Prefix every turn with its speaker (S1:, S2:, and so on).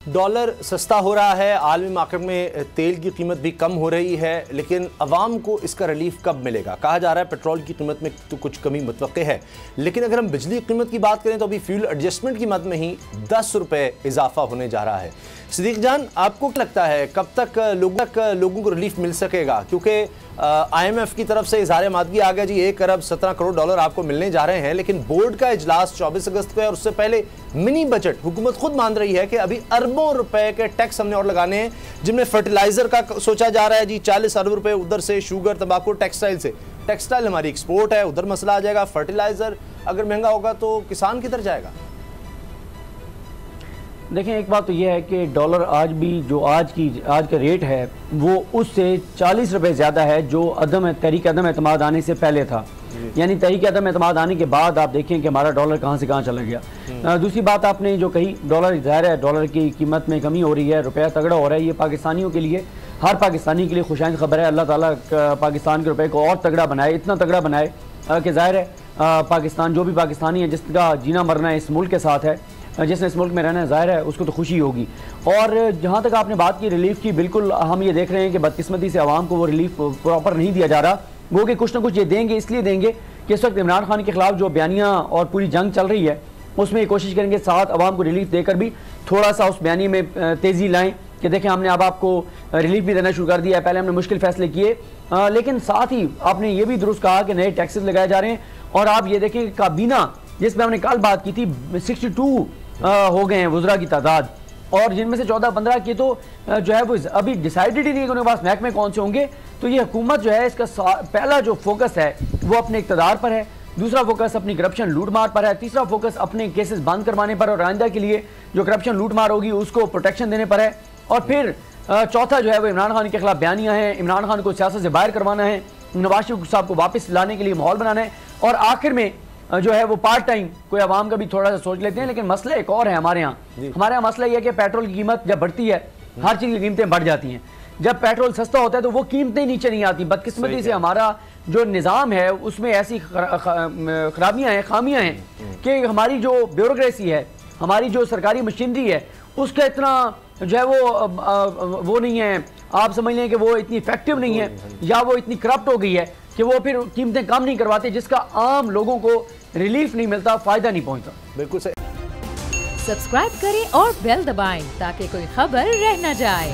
S1: Dollar सस्ता हो रहा है, आलमी मार्केट में तेल की कीमत भी कम हो रही है, लेकिन अवाम को इसका रिलीफ कब मिलेगा? कहा जा रहा है पेट्रोल की कीमत में तो कुछ कमी मुतवक्के है, लेकिन अगर हम बिजली की कीमत की बात करें तो अभी फ्यूल एडजस्टमेंट की मद में ही 10 रुपये इजाफा होने जा रहा है। सिद्दीक जान, आपको क्या लगता है कब तक लोगों को रिलीफ मिल सकेगा? क्योंकि IMF की तरफ से इज़हार आमादगी आ गया जी, 1 अरब 17 करोड़ डॉलर आपको मिलने जा रहे हैं, लेकिन बोर्ड का इजलास 24 अगस्त को है और उससे पहले मिनी बजट हुकूमत खुद मान रही है कि अभी अरबों रुपए के टैक्स हमने और लगाने हैं, जिनमें फर्टिलाइजर का सोचा जा रहा है जी 40 अरब रुपए उधर से, शुगर, तंबाकू, टेक्सटाइल से। टेक्सटाइल हमारी एक्सपोर्ट है, उधर मसला आ जाएगा। फर्टिलाइजर अगर महंगा होगा तो किसान किधर जाएगा?
S2: देखें, एक बात तो यह है कि डॉलर आज भी जो आज का रेट है वो उससे 40 रुपये ज़्यादा है जो तहरीक अदम एतमाद आने से पहले था। यानी तहरीक अदम एतमाद आने के बाद आप देखें कि हमारा डॉलर कहाँ से कहाँ चला गया। दूसरी बात आपने जो कही, डॉलर ज़ाहिर है डॉलर की कीमत में कमी हो रही है, रुपया तगड़ा हो रहा है। ये पाकिस्तानियों के लिए, हर पाकिस्तानी के लिए खुशाइंद खबर है। अल्लाह ताला पाकिस्तान के रुपये को और तगड़ा बनाए, इतना तगड़ा बनाए कि ज़ाहिर है पाकिस्तान, जो भी पाकिस्तानी है जिसका जीना मरना है इस मुल्क के साथ है, जिसने इस मुल्क में रहना है, ज़ाहिर है उसको तो खुशी होगी। और जहाँ तक आपने बात की रिलीफ की, बिल्कुल हम ये देख रहे हैं कि बदकिस्मती से आवाम को वो रिलीफ प्रॉपर नहीं दिया जा रहा। वो कि कुछ ना कुछ ये देंगे, इसलिए देंगे कि इस वक्त इमरान खान के खिलाफ जो बयानियाँ और पूरी जंग चल रही है उसमें ये कोशिश करेंगे साथ आवाम को रिलीफ देकर भी थोड़ा सा उस बयानी में तेज़ी लाएँ कि देखें हमने अब आपको रिलीफ भी देना शुरू कर दिया है। पहले हमने मुश्किल फैसले किए, लेकिन साथ ही आपने ये भी दुरुस्त कहा कि नए टैक्सेस लगाए जा रहे हैं। और आप ये देखें काबीना, जिस पर हमने कल बात की थी, 62 हो गए हैं वज़रा की तादाद, और जिनमें से 14-15 की तो जो है वो अभी डिसाइडेड ही नहीं है कि उनके पास महकमे कौन से होंगे। तो ये हुकूमत जो है इसका पहला जो फोकस है वो अपने इक़्तिदार पर है, दूसरा फोकस अपनी करप्शन लूट मार पर है, तीसरा फोकस अपने केसेस बंद करवाने पर और आइंदा के लिए जो करप्शन लूट मार होगी उसको प्रोटेक्शन देने पर है, और फिर चौथा जो है वो इमरान खान के खिलाफ बयानियाँ हैं, इमरान खान को सियासत से बाहर करवाना है, नवाज शरीफ साहब को वापस लाने के लिए माहौल बनाना है, और आखिर में जो है वो पार्ट टाइम कोई आवाम का भी थोड़ा सा सोच लेते हैं। लेकिन मसला एक और है हमारे यहाँ मसला यह है कि पेट्रोल की कीमत जब बढ़ती है हर चीज़ की कीमतें बढ़ जाती हैं। जब पेट्रोल सस्ता होता है तो वो कीमतें नीचे नहीं आती। बदकिस्मती से हमारा जो निज़ाम है उसमें ऐसी खराबियाँ हैं, खामियाँ हैं कि हमारी जो ब्यूरोक्रेसी है, हमारी जो सरकारी मशीनरी है, उसका इतना जो है वो नहीं है, आप समझ लें कि वो इतनी इफेक्टिव नहीं है, या वो इतनी करप्ट हो गई है कि वो फिर कीमतें कम नहीं करवाते, जिसका आम लोगों को रिलीफ नहीं मिलता, फायदा नहीं पहुंचता।
S1: बिल्कुल सही।
S3: सब्सक्राइब करें और बेल दबाएं ताकि कोई खबर रह न जाए।